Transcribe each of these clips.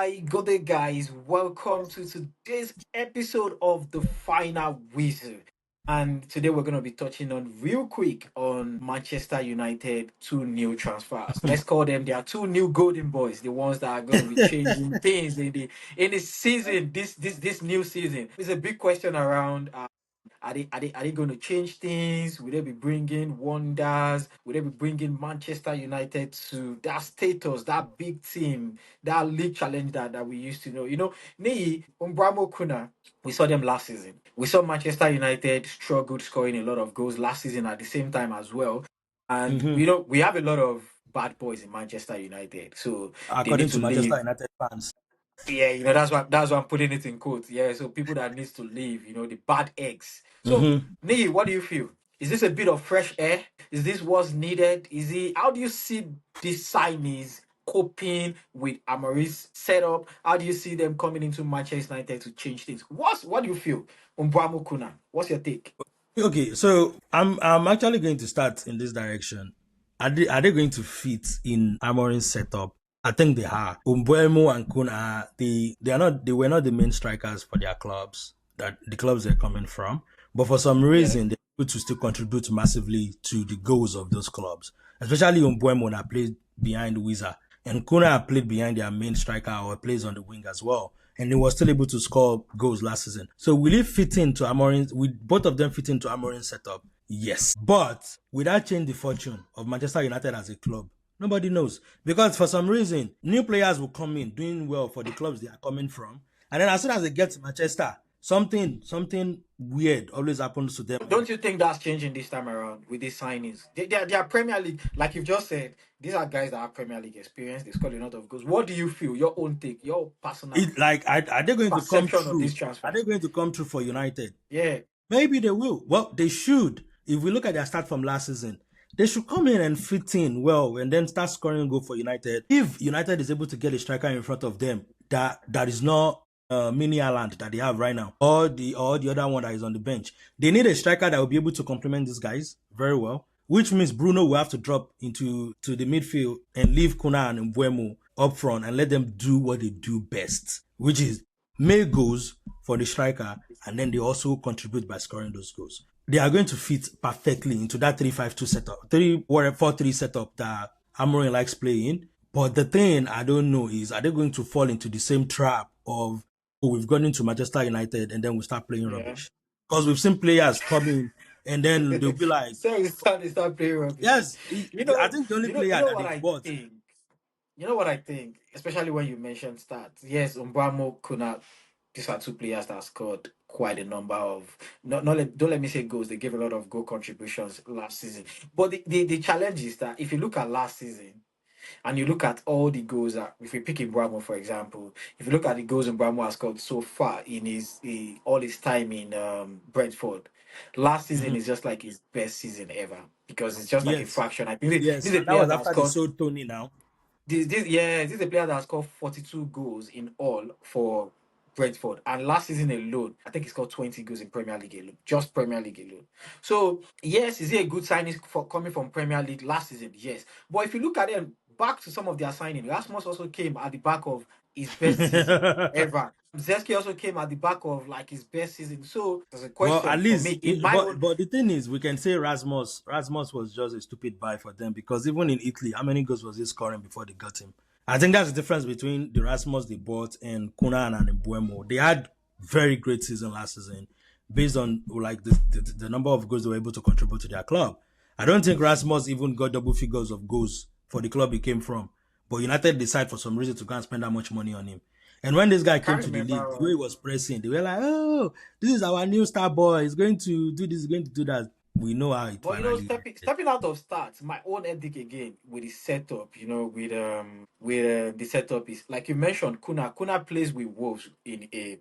Good day, guys. Welcome to today's episode of the Final Whistle. And today we're going to be touching on real quick on Manchester United two new transfers. Let's call them their two new golden boys, the ones that are going to be changing things in the season. This new season. There's a big question around. Are they going to change things? Will they be bringing wonders? Will they be bringing Manchester United to that status, that big team, that league challenge that we used to know? Me, Mbeumo Cunha, we saw them last season. We saw Manchester United struggled scoring a lot of goals last season at the same time as well. And hmm we have a lot of bad boys in Manchester United, so they need According to to Manchester leave. United fans. Yeah, that's why I'm putting it in quotes. Yeah, so people that needs to leave, the bad eggs. So, hmm Niyi, what do you feel? Is this a bit of fresh air? Is this what's needed? How do you see these signees coping with Amorim's setup? How do you see them coming into Manchester United to change things? What do you feel? Mbeumo Cunha, what's your take? Okay, so I'm actually going to start in this direction. Are they going to fit in Amorim's setup? I think they are. Mbeumo and Cunha, they were not the main strikers for their clubs, that the clubs they're coming from. But for some Yeah. reason, they're able to still contribute massively to the goals of those clubs. Especially Mbeumo that played behind Wiza. And Cunha played behind their main striker or plays on the wing as well. And he was still able to score goals last season. So will it fit into Amorim? Will both of them fit into Amorim's setup? Yes. But will that change the fortune of Manchester United as a club? Nobody knows. Because for some reason, new players will come in doing well for the clubs they are coming from. And then as soon as they get to Manchester, something weird always happens to them. Don't you think that's changing this time around with these signings? They are Premier League, like you've just said. These are guys that have Premier League experience. They score a lot of goals. What do you feel? Your own take, your personal Are they going to come perception of true? these Are transfers. they going to come true for United? Yeah, Maybe they will. Well, they should. If we look at their start from last season, they should come in and fit in well and then start scoring a goal for United. If United is able to get a striker in front of them that is not mini Haaland that they have right now, or the other one that is on the bench, they need a striker that will be able to complement these guys very well. Which means Bruno will have to drop into the midfield and leave Cunha and Mbeumo up front and let them do what they do best, which is make goals for the striker, and then they also contribute by scoring those goals. They are going to fit perfectly into that 3-5-2 setup, 3-4-3 setup that Amorim likes playing. But the thing I don't know is, are they going to fall into the same trap of, oh, we've gone into Manchester United and then we start playing yeah. rubbish? Because we've seen players come in and then they'll be like, So they start playing rubbish. yes, I think the only You player know that what they've I bought. think. You know what I think, especially when you mentioned stats. Yes, Mbeumo Cunha. These are two players that scored quite a number of. Don't let me say goals. They gave a lot of goal contributions last season. But the challenge is that if you look at last season, and you look at all the goals that, if we pick Mbeumo for example, if you look at the goals Mbeumo has scored so far in all his time in Brentford, last season Mhm. is just like his best season ever because it's just like a Yes, fraction. I think yes. this is a And that player was that after they scored sold Tony now. this is a player that has scored 42 goals in all for Brentford. And last season alone, I think he scored 20 goals in Premier League alone. Just Premier League alone. So, yes, is he a good signing for coming from Premier League last season? Yes. But if you look at them, back to some of their signing, Rasmus also came at the back of his best season ever. Zeski also came at the back of like his best season. So there's a Well, question at for me least, in my own. but the thing is, we can say Rasmus was just a stupid buy for them, because even in Italy, how many goals was he scoring before they got him? I think that's the difference between the Rasmus they bought and Cunha and Mbeumo. They had very great season last season based on like the number of goals they were able to contribute to their club. I don't think Rasmus even got double figures of goals for the club he came from. But United decided for some reason to go and spend that much money on him. And when this guy I came can't to the league, remember. the way he was pressing, they were like, "Oh, this is our new star boy. He's going to do this. He's going to do that." We know how it But finally ended. stepping out of stats, my own ethic again with the setup, with the setup is like you mentioned, Kuna plays with Wolves in a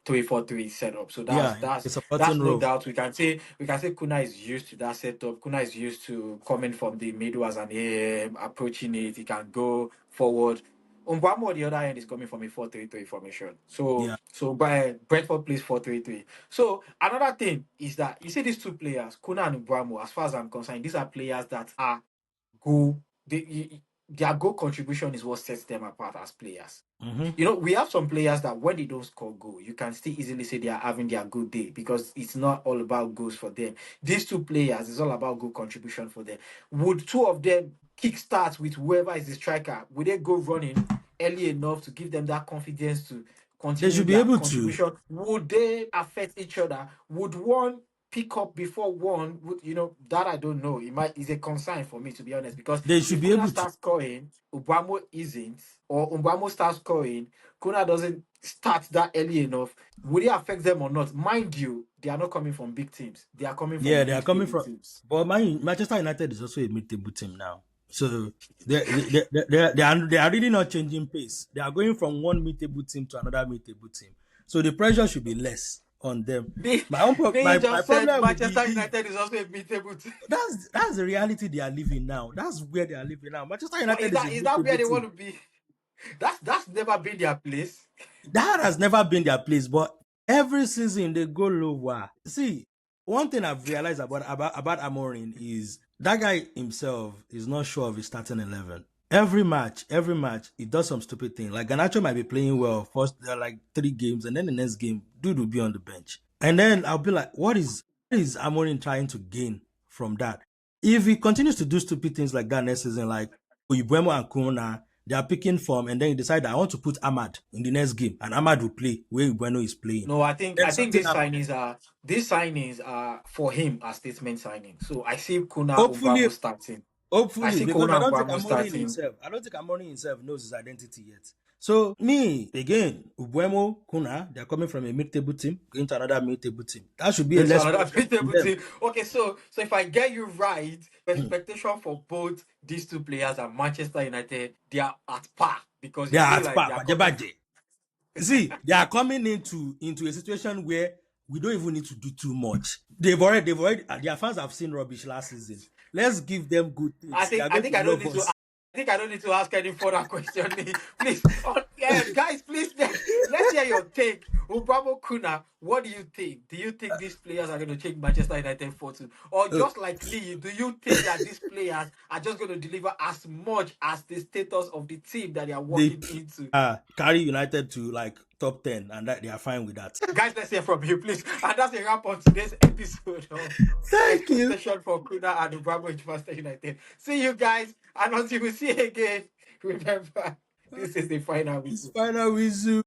3-4-3 setup. So Yeah, that's in a that's supporting that's no role. doubt we can say Kuna is used to that setup. Kuna is used to coming from the middle as an AM, approaching it. He can go forward. Mbeumo on the other end is coming from a 4-3-3 formation. So Yeah. so by Brentford plays 4-3-3. So another thing is that you see these two players, Kuna and Mbeumo, as far as I'm concerned, these are players that are go they their goal contribution is what sets them apart as players. Mm-hmm. You know, we have some players that when they don't score goal, you can still easily say they are having their good day because it's not all about goals for them. These two players, it's all about goal contribution for them. Would two of them kick start with whoever is the striker? Would they go running early enough to give them that confidence to They continue should be their able to. contribution? Would they affect each other? Would one pick up before one? You know, that I don't know. It might is a concern for me, to be honest, because They should if be Kuna able to. starts scoring, Ubamo isn't, or Ubamo starts scoring, Kuna doesn't start that early enough, will it affect them or not? Mind you, they are not coming from big teams. They are coming Yeah, from they are coming mid-table from. teams. But Manchester United is also a mid-table team now, so they are really not changing pace. They are going from one mid-table team to another mid-table team, so the pressure should be less on them. They, My they just said problem will be Manchester if United is also a mid-table team. that's the reality they are living now. That's where they are living now. Manchester But United is a is that where mid-table they want team. to be? That's never been their place. That has never been their place, but every season they go lower. See, one thing I've realized about Amorim is that guy himself is not sure of his starting 11. Every match, he does some stupid thing. Like Garnacho might be playing well first, like 3 games, and then the next game, dude will be on the bench. And then I'll be like, what is Amorim trying to gain from that? If he continues to do stupid things like that next season, like Mbeumo and Cunha, they are picking form, and then you decide I want to put Ahmad in the next game, and Ahmad will play where Bueno is playing. No, Then I think something happens. these signings are for him as statement signing. So I see Kuna Hopefully, Ubamo starting. I hopefully, see because Kuna I don't think Ubamo Amorim starting. himself, knows his identity yet. So me again, Mbeumo, Cunha, they're coming from a mid-table team going to another mid-table team. That should be a Going to less another pressure on mid-table them. team. Okay, so if I get you right, expectation for both these two players at Manchester United, they are at par because They you are feel at like par. they are coming from. See, they are coming into a situation where we don't even need to do too much. They've already their fans have seen rubbish last season. Let's give them good things. They are I going think to I don't love need to. us. I think I don't need to ask any further question. Please, guys, please let's hear your take. Ubamo Kuna, what do you think? Do you think these players are going to change Manchester United fortune, or Uh, just like Lee, do you think that these players are just going to deliver as much as the status of the team that they are they walking into? carry United to like top 10, and that they are fine with that. Guys, let's hear from you, please. And that's a wrap on today's episode of Thank you. Expectation for Kuna and Ubamo in Manchester United. See you guys, and until we see you again, remember, this is the final It's whistle. final with you.